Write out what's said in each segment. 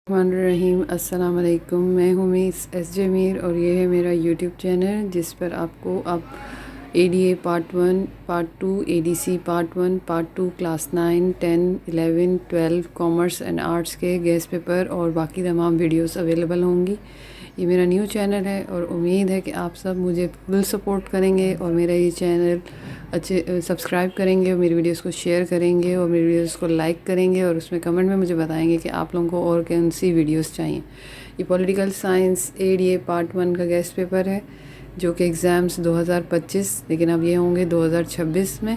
الرحمن الرحیم۔ السلام علیکم، میں ہوں مس ایس جے میر اور یہ ہے میرا یوٹیوب چینل جس پر آپ کو اب A D A part 1 part 2 A D C part 1 part 2 class 9 10 11 12 commerce and arts کے گیس پیپر اور باقی تمام ویڈیوز اویلیبل ہوں گی۔ یہ میرا نیو چینل ہے اور امید ہے کہ آپ سب مجھے فل سپورٹ کریں گے اور میرا یہ چینل سبسکرائب کریں گے اور میری ویڈیوز کو شیئر کریں گے اور میری ویڈیوز کو لائک کریں گے اور اس میں کمنٹ میں مجھے بتائیں گے کہ آپ لوگوں کو اور کون سی ویڈیوز چاہیے۔ یہ political science a D A part 1 کا گیسٹ پیپر ہے جو کہ ایگزامس 2025 لیکن اب یہ ہوں گے 2026 میں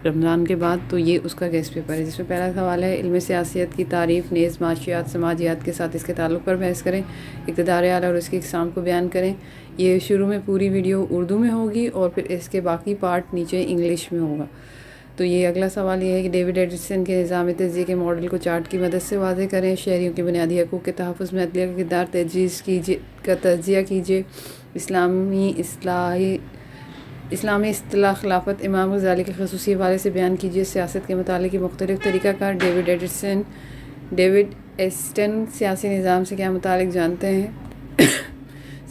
رمضان کے بعد، تو یہ اس کا گیسٹ پیپر ہے جس میں پہلا سوال ہے علم سیاسیت کی تعریف نیز معاشیات سماجیات کے ساتھ اس کے تعلق پر بحث کریں، اقتدار اعلیٰ اور اس کی اقسام کو بیان کریں۔ یہ شروع میں پوری ویڈیو اردو میں ہوگی اور پھر اس کے باقی پارٹ نیچے انگلش میں ہوگا۔ تو یہ اگلا سوال یہ ہے کہ ڈیوڈ ایڈرسن کے نظام تجزیے کے ماڈل کو چارٹ کی مدد سے واضح کریں، شہریوں کے بنیادی حقوق کے تحفظ میں عدلیہ کا کردار تجزیہ کیجیے، اسلامی اصطلاح خلافت امام غزالی کے خصوصی حوالے سے بیان کیجیے، سیاست کے مطالعے کی مختلف طریقہ کار۔ ڈیوڈ ایسٹن سیاسی نظام سے کیا متعلق جانتے ہیں؟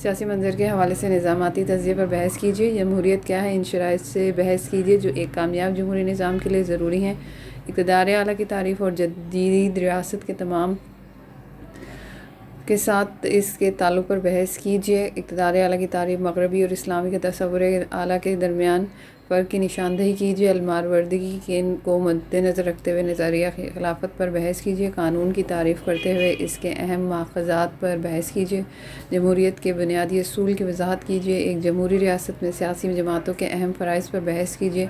سیاسی منظر کے حوالے سے نظاماتی تجزیے پر بحث کیجیے، جمہوریت کیا ہے ان شرائط سے بحث کیجیے جو ایک کامیاب جمہوری نظام کے لیے ضروری ہیں، اقتدار اعلیٰ کی تعریف اور جدید ریاست کے تمام کے ساتھ اس کے تعلق پر بحث کیجیے، اقتدار اعلیٰ کی تعریف مغربی اور اسلامی کے تصور اعلیٰ کے درمیان فرق کی نشاندہی کیجیے، الماروردگی کو مد نظر رکھتے ہوئے نظریہ خلافت پر بحث کیجیے، قانون کی تعریف کرتے ہوئے اس کے اہم ماخذات پر بحث کیجیے، جمہوریت کے بنیادی اصول کی وضاحت کیجیے، ایک جمہوری ریاست میں سیاسی جماعتوں کے اہم فرائض پر بحث کیجیے،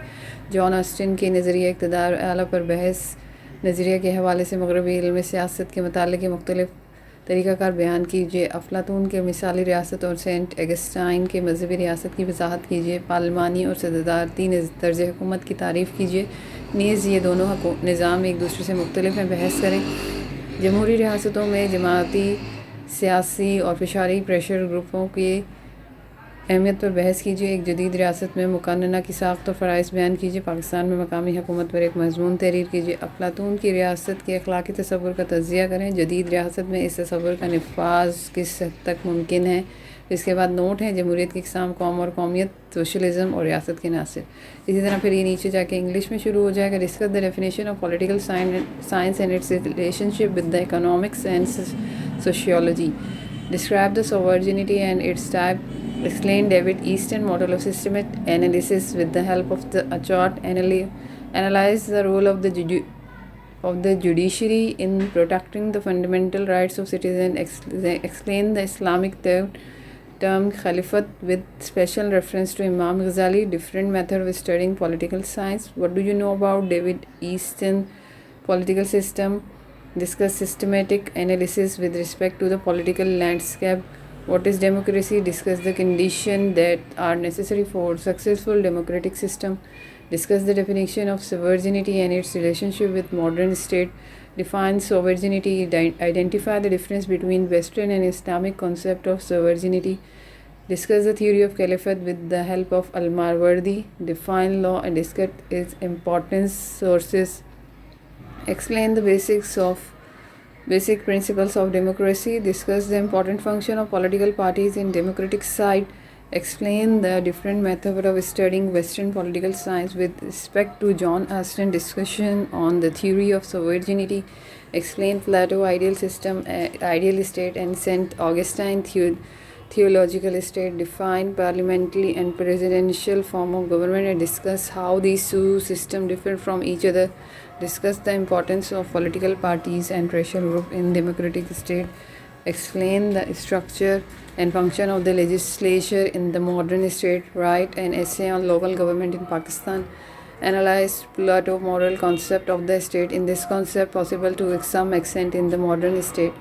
جان آسٹن کے نظریہ اقتدار اعلیٰ پر بحث، نظریہ کے حوالے سے مغربی علم سیاست کے متعلق مختلف طریقہ کار بیان کیجیے، افلاطون کے مثالی ریاست اور سینٹ اگسٹائن کے مذہبی ریاست کی وضاحت کیجیے، پارلیمانی اور صدارتی طرز حکومت کی تعریف کیجیے، نیز یہ دونوں نظام ایک دوسرے سے مختلف ہیں بحث کریں، جمہوری ریاستوں میں جماعتی سیاسی اور فشاری پریشر گروپوں کی اہمیت پر بحث کیجیے، ایک جدید ریاست میں مقننہ کی ساخت اور فرائض بیان کیجیے، پاکستان میں مقامی حکومت پر ایک مضمون تحریر کیجیے، افلاطون کی ریاست کے اخلاقی تصور کا تجزیہ کریں، جدید ریاست میں اس تصور کا نفاذ کس حد تک ممکن ہے۔ اس کے بعد نوٹ ہیں جمہوریت کی اقسام، قوم اور قومیت، سوشلزم اور ریاست کے عناصر۔ اسی طرح پھر یہ نیچے جا کے انگلش میں شروع ہو جائے گا، discuss the definition of political science and its relationship with the economics and sociology, describe the sovereignty and its type, explain David Easton model of systemic analysis with the help of the chart, analyze the role of the judiciary in protecting the fundamental rights of citizens, explain the Islamic term Khalifat with special reference to Imam Ghazali, different method of studying political science, what do you know about David Easton political system, discuss systematic analysis with respect to the political landscape, what is democracy, discuss the conditions that are necessary for successful democratic system, discuss the definition of sovereignty and its relationship with modern state, define sovereignty, identify the difference between Western and Islamic concept of sovereignty, discuss the theory of caliphate with the help of al-Mawardi, define law and discuss its importance sources, explain the basic principles of democracy, discuss the important function of political parties in democratic side, explain the different methods of studying Western political science with respect to John Aston, discussion on the theory of sovereignty, explain Plato ideal system, ideal state and St. Augustine theological state, define parliamentary and presidential form of government and discuss how these two systems differ from each other, discuss the importance of political parties and pressure group in democratic state, explain the structure and function of the legislature in the modern state, write an essay on local government in Pakistan, analyze Plato's moral concept of the state, in this concept possible to some extent in the modern state,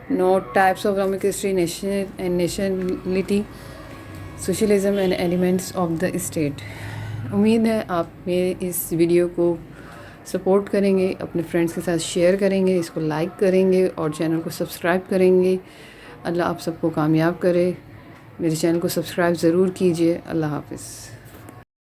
note types of democracy, nationality, socialism and elements of the state۔ امید ہے آپ میرے اس video کو support کریں گے، اپنے friends کے ساتھ شیئر کریں گے، اس کو لائک کریں گے اور چینل کو سبسکرائب کریں گے۔ اللہ آپ سب کو کامیاب کرے، میرے چینل کو سبسکرائب ضرور کیجیے۔ اللہ حافظ۔